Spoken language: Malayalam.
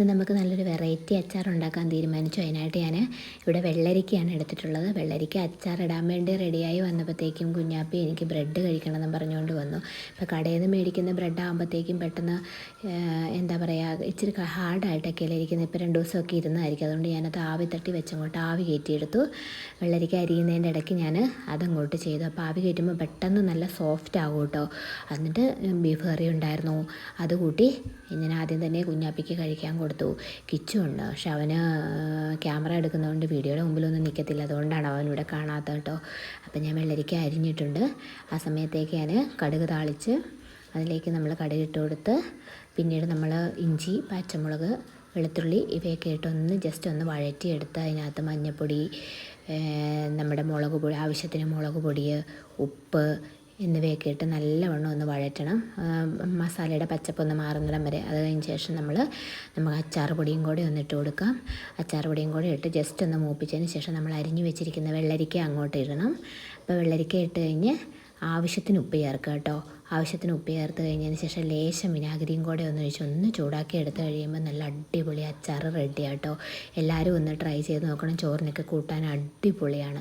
ഇന്ന് നമുക്ക് നല്ലൊരു വെറൈറ്റി അച്ചാർ ഉണ്ടാക്കാൻ തീരുമാനിച്ചു. അതിനായിട്ട് ഞാൻ ഇവിടെ വെള്ളരിക്കയാണ് എടുത്തിട്ടുള്ളത്. വെള്ളരിക്ക അച്ചാർ ഇടാൻ വേണ്ടി റെഡിയായി വന്നപ്പോഴത്തേക്കും കുഞ്ഞാപ്പി എനിക്ക് ബ്രെഡ് കഴിക്കണമെന്ന് പറഞ്ഞുകൊണ്ട് വന്നു. ഇപ്പോൾ കടയിൽ നിന്ന് മേടിക്കുന്ന ബ്രെഡ് ആകുമ്പോഴത്തേക്കും പെട്ടെന്ന് എന്താ പറയുക, ഇച്ചിരി ഹാർഡായിട്ടൊക്കെയല്ലേ ഇരിക്കുന്നത്. ഇപ്പോൾ 2 ദിവസമൊക്കെ ഇരുന്നായിരിക്കും. അതുകൊണ്ട് ഞാനത് ആവി തട്ടി വെച്ചങ്ങോട്ട് ആവി കയറ്റിയെടുത്തു. വെള്ളരിക്ക അരിയുന്നതിൻ്റെ ഇടയ്ക്ക് ഞാൻ അതങ്ങോട്ട് ചെയ്തു. അപ്പോൾ ആവി കയറ്റുമ്പോൾ പെട്ടെന്ന് നല്ല സോഫ്റ്റ് ആകും കേട്ടോ. എന്നിട്ട് ബീഫ് കറി ഉണ്ടായിരുന്നു, അത് കൂട്ടി ഞാൻ ആദ്യം തന്നെ കുഞ്ഞാപ്പിക്ക് കഴിക്കാൻ കൊടുത്തു. കിച്ചുണ്ട്, പക്ഷെ അവന് ക്യാമറ എടുക്കുന്നതുകൊണ്ട് വീഡിയോയുടെ മുമ്പിലൊന്നും നിൽക്കത്തില്ല. അതുകൊണ്ടാണ് അവനിവിടെ കാണാത്തത് കേട്ടോ. അപ്പം ഞാൻ വെള്ളരിക്ക അരിഞ്ഞിട്ടുണ്ട്. ആ സമയത്തേക്ക് ഞാൻ കടുക് താളിച്ച് അതിലേക്ക് നമ്മൾ കടുകിട്ട് കൊടുത്ത് പിന്നീട് നമ്മൾ ഇഞ്ചി, പച്ചമുളക്, വെളുത്തുള്ളി ഇവയൊക്കെ ഇട്ടൊന്ന് ജസ്റ്റ് ഒന്ന് വഴറ്റിയെടുത്ത് അതിനകത്ത് മഞ്ഞൾപ്പൊടി, നമ്മുടെ മുളക് പൊടി, ആവശ്യത്തിന് മുളക് പൊടി, ഉപ്പ് എന്നിവയൊക്കെ ഇട്ട് നല്ലവണ്ണം ഒന്ന് വഴറ്റണം. മസാലയുടെ പച്ചപ്പൊന്ന് മാറുന്നിടം വരെ. അത് കഴിഞ്ഞ ശേഷം നമുക്ക് അച്ചാർ പൊടിയും കൂടി ഒന്ന് ഇട്ട് കൊടുക്കാം. അച്ചാർ പൊടിയും കൂടി ഇട്ട് ജസ്റ്റ് ഒന്ന് മൂപ്പിച്ചതിന് ശേഷം നമ്മൾ അരിഞ്ഞു വെച്ചിരിക്കുന്ന വെള്ളരിക്ക അങ്ങോട്ട് ഇടണം. അപ്പോൾ വെള്ളരിക്ക ഇട്ട് കഴിഞ്ഞ് ആവശ്യത്തിന് ഉപ്പ് ചേർക്കുക കേട്ടോ. ആവശ്യത്തിന് ഉപ്പ് ചേർത്ത് കഴിഞ്ഞതിന് ശേഷം ലേശം വിനാഗിരിയും കൂടെ ഒന്ന് ഒഴിച്ച് ഒന്ന് ചൂടാക്കി എടുത്ത് കഴിയുമ്പോൾ നല്ല അടിപൊളി അച്ചാർ റെഡിയാട്ടോ. എല്ലാവരും ഒന്ന് ട്രൈ ചെയ്ത് നോക്കണം. ചോറിനൊക്കെ കൂട്ടാൻ അടിപൊളിയാണ്.